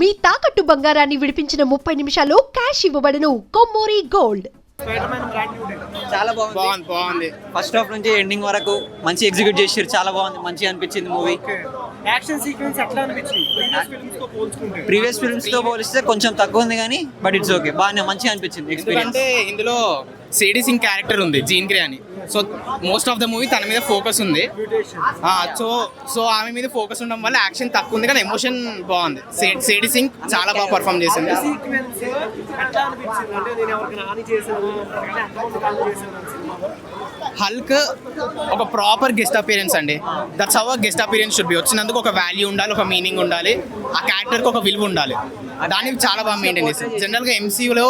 మీ తాకట్టు బంగారాన్ని విడిపించిన 30 నిమిషాల్లో క్యాష్ ఇవ్వబడును. కొమ్మూరి గోల్డ్. చాలా బాగుంది. ఫస్ట్ హాఫ్ నుంచి ఎండింగ్ వరకు మంచి ఎగ్జిక్యూట్ చేశారు. చాలా బాగుంది, మంచిగా అనిపించింది మూవీ. యాక్షన్ సీక్వెన్స్ ఎట్లా అనిపించింది ప్రీవియస్ ఫిల్మ్స్ తో పోలిస్తే కొంచెం తక్కువ ఉంది కానీ బట్ ఇట్స్ ఓకే, బాగానే మంచిగా అనిపించింది ఎక్స్పీరియన్స్. అంటే ఇందులో సిడి సింగ్ క్యారెక్టర్ ఉంది, జీన్ గ్రే అని. So most of the movie తన మీద ఫోకస్ ఉంది. సో ఆమె మీద ఫోకస్ ఉండడం వల్ల యాక్షన్ తక్కువ ఉంది కానీ ఎమోషన్ బాగుంది. సిడి సింగ్ చాలా బాగా పర్ఫామ్ చేసింది. సీక్వెన్స్ ఎట్లా అనిపించింది అంటే నేను ఎవరికి హాని చేశాను అంటే ఎంతమంది హాని చేశాను సినిమాలో. హల్క్ ఒక ప్రాపర్ గెస్ట్ అపీరెన్స్ అండి. That's how guest appearance should be. వచ్చినందుకు ఒక వాల్యూ ఉండాలి, ఒక మీనింగ్ ఉండాలి, ఆ క్యారెక్టర్కి ఒక విలువ ఉండాలి. దానికి చాలా బాగా మెయింటైన్ చేస్తారు. జనరల్గా ఎంసీయూలో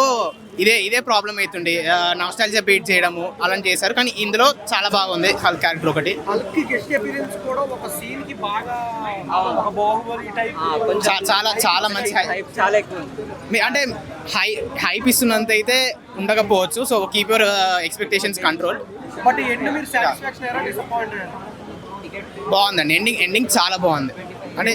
ఇదే ప్రాబ్లం అవుతుంది, నాస్టాల్జియా బీట్ చేయడము అలా చేశారు. కానీ ఇందులో చాలా బాగుంది హల్క్ క్యారెక్టర్ ఒకటి. హల్క్ గెస్ట్ అపీరెన్స్ కూడా ఒక సీన్ కి బాగా ఒక బాహుబలి టైప్ చాలా మంచి చాలా ఎక్కువ అంటే హైప్ ఇస్తున్నంత అయితే ఉండకపోవచ్చు. So keep your expectations control. But end మీరు సాటిస్ఫాక్షన్ అయ్యారా డిసప్పాయింటెడ్? బాగుందండి, ఎండింగ్ చాలా బాగుంది. అంటే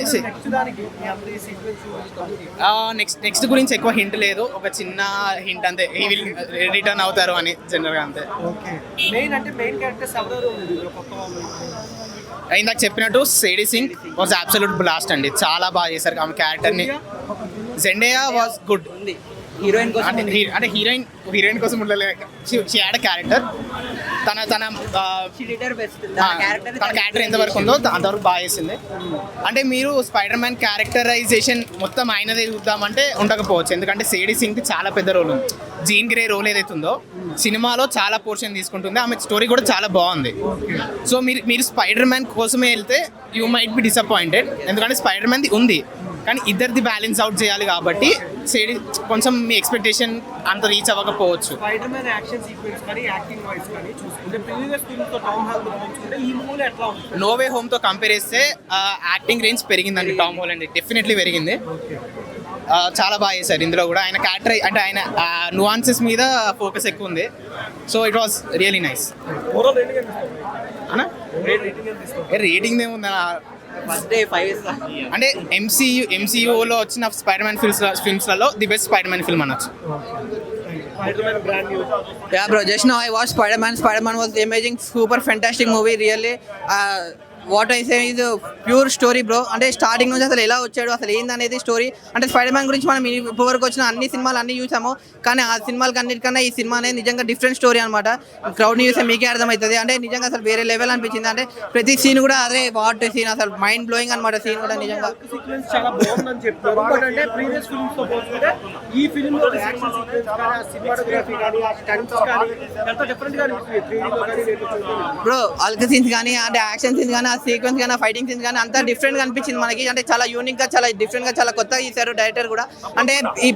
నెక్స్ట్ గురించి ఎక్కువ హింట్ లేదు, ఒక చిన్న హింట్ అంతే, ఈ విల్ రిటర్న్ అవుతారు అని జనరల్గా అంతే. మెయిన్ క్యారెక్టర్స్ ఎవరు ఇందాక చెప్పినట్టు CD Singh was absolute blast అండి. చాలా బాగా చేశారు ఆమె క్యారెక్టర్ని. జెండేయా వాజ్ గుడ్. హీరోయిన్ కోసం అంటే హీరోయిన్ కోసం ఉండలే, షీ హ్యాడ్ క్యారెక్టర్. తన క్యారెక్టర్ ఎంతవరకు ఉందో అంతవరకు బాగా చేసింది. అంటే మీరు స్పైడర్ మ్యాన్ క్యారెక్టరైజేషన్ మొత్తం ఆయనదే చూద్దామంటే ఉండకపోవచ్చు, ఎందుకంటే సిడి సింగ్ చాలా పెద్ద రోల్ ఉంది. జీన్ గ్రే రోల్ ఏదైతుందో సినిమాలో చాలా పోర్షన్ తీసుకుంటుంది. ఆమె స్టోరీ కూడా చాలా బాగుంది. సో మీరు స్పైడర్ మ్యాన్ కోసమే వెళ్తే యూ మైట్ బి డిసప్పాయింటెడ్, ఎందుకంటే స్పైడర్ మ్యాన్ది ఉంది కానీ ఇద్దరిది బ్యాలెన్స్ అవుట్ చేయాలి కాబట్టి కొంచెం మీ ఎక్స్పెక్టేషన్ అంత రీచ్ అవ్వకపోవచ్చు. స్పైడర్ మ్యాన్ యాక్షన్ సీక్వెన్స్ కానీ యాక్టింగ్ వైస్ కానీ చూసుకుంటే ప్రీవియస్ ఫిల్మ్స్ తో టామ్ హాలండ్ పోల్చుకుంటే ఈ మూవీ ఎట్లా ఉంది? నో వే హోమ్ తో కంపేర్ చేస్తే యాక్టింగ్ రేంజ్ పెరిగిందండి టామ్ హాలండ్, డెఫినెట్లీ పెరిగింది. చాలా బాగా చేశారు ఇందులో కూడా. ఆయన క్యారెక్టర్ అంటే ఆయన నువాన్సెస్ మీద ఫోకస్ ఎక్కువ ఉంది. So it was really nice. Rating ఏముంది అంటే ఎంసీయూలో వచ్చిన స్పైడర్ మ్యాన్ ఫిల్మ్స్లలో the best spider man film అనొచ్చు. Yeah bro, just now I watched Spider-Man. Spider-Man was amazing, super fantastic movie really. What I say is pure story bro. అంటే starting నుంచి అసలు ఎలా వచ్చాడు, అసలు ఏందనేది స్టోరీ. అంటే స్పైడర్ మ్యాన్ గురించి మనం ఇప్పటివరకు వచ్చిన అన్ని సినిమాలు అన్నీ చూసాము, కానీ ఆ సినిమాలకి అన్నిటికన్నా ఈ సినిమా అనేది నిజంగా డిఫరెంట్ స్టోరీ అనమాట. క్రౌడ్ని చూస్తే మీకే అర్థమవుతుంది. అంటే నిజంగా అసలు వేరే లెవెల్ అనిపించింది. అంటే ప్రతి సీన్ కూడా అదే వాట్ సీన్, అసలు మైండ్ బ్లోయింగ్ అనమాట సీన్ కూడా నిజంగా. చాలా బాగుందని చెప్తారు. బట్ అంటే ప్రీవియస్ ఫిల్మ్స్ తో పోల్చుకుంటే ఈ ఫిల్మ్ లో యాక్షన్ సీక్వెన్స్ కానీ ఆ సినిమాటోగ్రఫీ కానీ ఆ స్టంట్స్ కానీ ఎంత డిఫరెంట్ గా అనిపిస్తుంది బ్రో. అల్క సీన్స్ కానీ అంటే యాక్షన్ సీన్స్ కానీ ఆ సీక్వెన్స్ కానీ ఫైటింగ్ సీన్స్ కానీ అంతా డిఫరెంట్ గా అనిపించింది మనకి. అంటే చాలా యూనిక్ గా, చాలా డిఫరెంట్ గా, చాలా కొత్తగా తీశారు డైరెక్టర్ కూడా. అంటే ఈ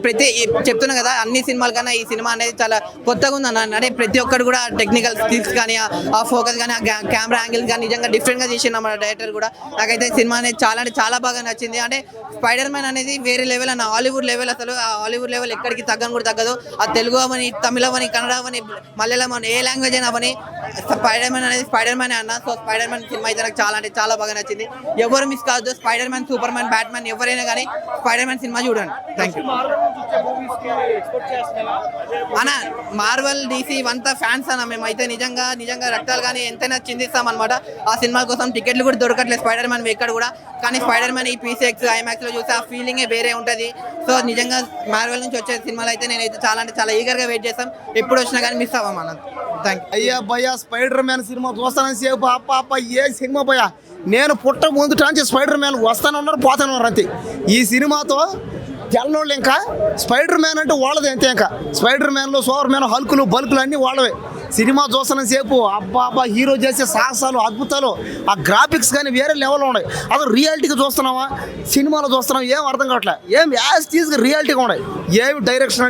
చెప్తున్నా కదా, అన్ని సినిమాల కన్నా ఈ సినిమా అనేది చాలా కొత్తగా ఉంది అన్న. అంటే ప్రతి ఒక్కరు కూడా టెక్నికల్ స్కిల్స్ కానీ ఆ ఫోకస్ కానీ ఆ కెమెరా యాంగిల్స్ కానీ నిజంగా డిఫరెంట్ గా చేసిండు మన డైరెక్టర్ కూడా. నాకైతే సినిమా అనేది చాలా అంటే చాలా బాగా నచ్చింది. అంటే స్పైడర్ మ్యాన్ అనేది వేరే లెవెల్ అన్న, హాలీవుడ్ లెవెల్. అసలు ఆ హాలీవుడ్ లెవెల్ ఎక్కడికి తగ్గని కూడా తగ్గదు. ఆ తెలుగు అవని, తమిళం అని, కన్నడ అవని, మలయాళం అని, ఏ లాంగ్వేజ్ అయినా అవని స్పైడర్ మ్యాన్ అనేది స్పైడర్ మ్యాన్ అన్న. సో స్పైడర్ మ్యాన్ సినిమా అయితే నాకు చాలా అంటే చాలా బాగా నచ్చింది. ఎవరు మిస్ కాదు. Spider man, super man, bat man ఎవరైనా కానీ స్పైడర్ మ్యాన్ సినిమా చూడండి. థ్యాంక్ యూ అన్న. మార్వెల్, డీసీ ఇవంతా ఫ్యాన్స్ అన్న. మేమైతే నిజంగా రక్తాలు కానీ ఎంతైనా చిందిస్తాం అనమాట. ఆ సినిమాల కోసం టికెట్లు కూడా దొరకట్లేదు స్పైడర్ మ్యాన్ ఎక్కడ కూడా. కానీ స్పైడర్ మ్యాన్ ఈ పీసీఎక్స్, ఐమాక్స్ లో చూస్తే ఆ ఫీలింగే వేరే ఉంటుంది. సో నిజంగా మార్వెల్ నుంచి వచ్చే సినిమాలు అయితే నేనైతే చాలా అంటే చాలా ఈగర్గా వెయిట్ చేస్తాం. ఎప్పుడు వచ్చినా కానీ మిస్ అవ్వం అన్న. Thank you. అయ్యా భయ్యా, స్పైడర్ మ్యాన్ సినిమా చూస్తానని సేపు అప్ప ఏ సినిమా భయ్యా. నేను పుట్ట ముందు నుంచి స్పైడర్ మ్యాన్ వస్తానన్నారు, పోతానన్నారు అంతే. ఈ సినిమాతో జల్లనోళ్ళు ఇంకా స్పైడర్ మ్యాన్ అంటే వాళ్ళది అంతే. ఇంకా స్పైడర్ మ్యాన్లో సూపర్ మ్యాన్, హల్కులు, బల్కులు అన్నీ వాళ్ళవే. సినిమా చూస్తానని సేపు అబ్బా హీరో చేసే సాహసాలు, అద్భుతాలు, ఆ గ్రాఫిక్స్ కానీ వేరే లెవెల్లో ఉన్నాయి. అసలు రియాలిటీగా చూస్తున్నావా, సినిమాలో చూస్తున్నాం, ఏం అర్థం కావట్లే. ఏం యాజ్ తీసుకు రియాలిటీగా ఉన్నాయి. ఏం డైరెక్షన్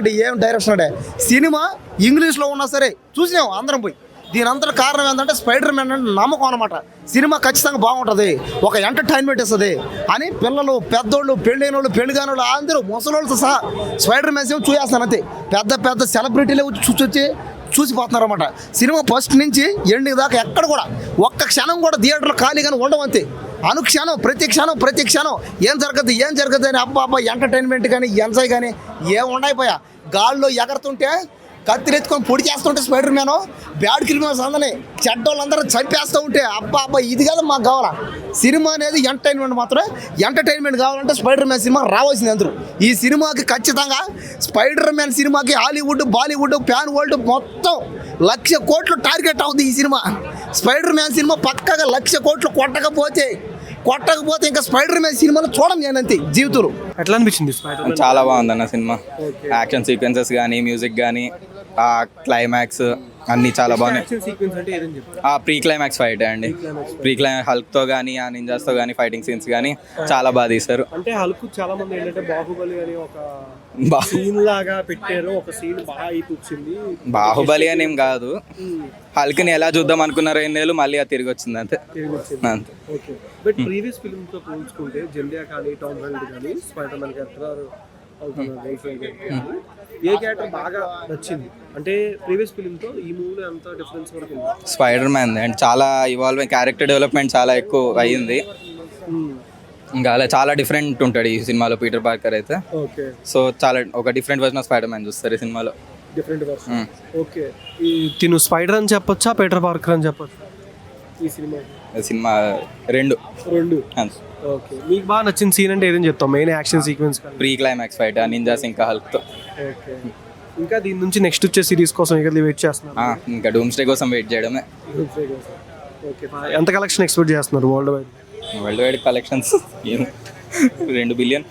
అంటే సినిమా ఇంగ్లీష్లో ఉన్నా సరే చూసినాం అందరం పోయి. దీని అంతటి కారణం ఏంటంటే స్పైడర్ మ్యాన్ అంటే నమ్మకం అనమాట. సినిమా ఖచ్చితంగా బాగుంటుంది, ఒక ఎంటర్టైన్మెంట్ ఇస్తుంది అని పిల్లలు, పెద్దోళ్ళు, పెళ్ళైన వాళ్ళు, పెళ్లి కాని వాళ్ళు అందరూ ముసలోళ్ళతో సహా స్పైడర్ మ్యాన్ సినిమా చూసేస్తాను అంతే. పెద్ద సెలబ్రిటీలే వచ్చి చూసిపోతున్నారు అనమాట. సినిమా ఫస్ట్ నుంచి ఎండింగ్ దాకా ఎక్కడ కూడా ఒక్క క్షణం కూడా థియేటర్లో ఖాళీగానే ఉండవంతే. అనుక్షణం ప్రతి క్షణం ఏం జరగదు అని అబ్బా ఎంటర్టైన్మెంట్ కానీ ఎంజాయ్ కానీ ఏం ఉండైపోయా. గాల్లో ఎగరుతుంటే కత్తిరెత్తుకొని పొడి చేస్తుంటే స్పైడర్ మ్యాన్ బ్యాడ్ క్రిమినల్స్ అందరినీ చెడ్డోళ్ళందరూ చంపేస్తూ ఉంటే అబ్బా ఇది కదా మాకు కావాలా. సినిమా అనేది ఎంటర్టైన్మెంట్ మాత్రమే. ఎంటర్టైన్మెంట్ కావాలంటే స్పైడర్ మ్యాన్ సినిమా రావాల్సింది అందరూ. ఈ సినిమాకి ఖచ్చితంగా స్పైడర్ మ్యాన్ సినిమాకి హాలీవుడ్ బాలీవుడ్ ప్యాన్ వరల్డ్ మొత్తం 1,00,000 కోట్లు టార్గెట్ అవుతుంది ఈ సినిమా. స్పైడర్ మ్యాన్ సినిమా పక్కగా 1,00,000 కోట్లు కొట్టకపోతే ఇంకా స్పైడర్ మ్యాన్ సినిమాలో చూడండి నేనంతే జీవితంలో. ఎట్లా అనిపించింది స్పైడర్ చాలా బాగుంది అన్న సినిమా. యాక్షన్ సీక్వెన్సెస్ కానీ మ్యూజిక్ కానీ ఆ క్లైమాక్స్ అన్నీ చాలా బాగున్నాయి. సీక్వెన్స్ అంటే ఏదని చెప్తారు? ఆ ప్రీ క్లైమాక్స్ ఫైట్ అండి. ప్రీ క్లైమాక్స్ హల్క్తో కానీ ఆ నింజాస్తో కానీ ఫైటింగ్ సీన్స్ కానీ చాలా బాగా తీశారు. అంటే హల్క్ చాలా మంది ఏంటంటే బాహుబలి అని ఒక సీన్ లాగా పెట్టారు. ఒక సీన్ బాగా అయిపోయింది. బాహుబలి అని ఏం కాదు, హల్క్ని ఎలా చూద్దాం అనుకున్నారు ఎన్నేళ్ళు, మళ్ళీ అది తిరిగి వచ్చింది అంతే. అంతే. ఓకే. బట్ ప్రీవియస్ ఫిల్మ్ తో పోల్చుకుంటే జెండియా కానీ టామ్ హాలండ్ కానీ స్పైడర్ మ్యాన్ క్యారెక్టర్ ఏ క్యారెక్టర్ బాగా నచ్చింది? అంటే ప్రీవియస్ ఫిల్మ్ తో ఈ మూవీలో ఎంత డిఫరెన్స్ వరకు ఉంది? స్పైడర్ మ్యాన్ అండ్ చాలా ఇవాల్వ్ క్యారెక్టర్ డెవలప్మెంట్ చాలా ఎక్కువ అయ్యింది. ఇంకా అలా చాలా డిఫరెంట్ ఉంటాడు ఈ సినిమాలో పీటర్ పార్కర్ అయితే. ఓకే. సో చాలా ఒక different version of spider man చూస్తారు ఈ సినిమాలో. Different version. ఓకే. ఈ తిను స్పైడర్ అని చెప్పొచ్చా పీటర్ పార్కర్ అని చెప్పొచ్చా ఈ సినిమా? రెండు. ఓకే. మీకు బాగా నచ్చిన సీన్ అంటే ఏదని చెప్తాం? Main action sequence pre climax fight ninjas ఇంకా హల్క్తో. ఓకే. ఇంకా దీని నుంచి నెక్స్ట్ వచ్చే సిరీస్ కోసం ఇక్కడ వెయిట్ చేస్తున్నారు? ఇంకా డూమ్స్డే కోసం వెయిట్ చేయడమే. ఓకే. ఎంత కలెక్షన్ ఎక్స్పెక్ట్ చేస్తున్నారు world wide? World wide collections 2 billion.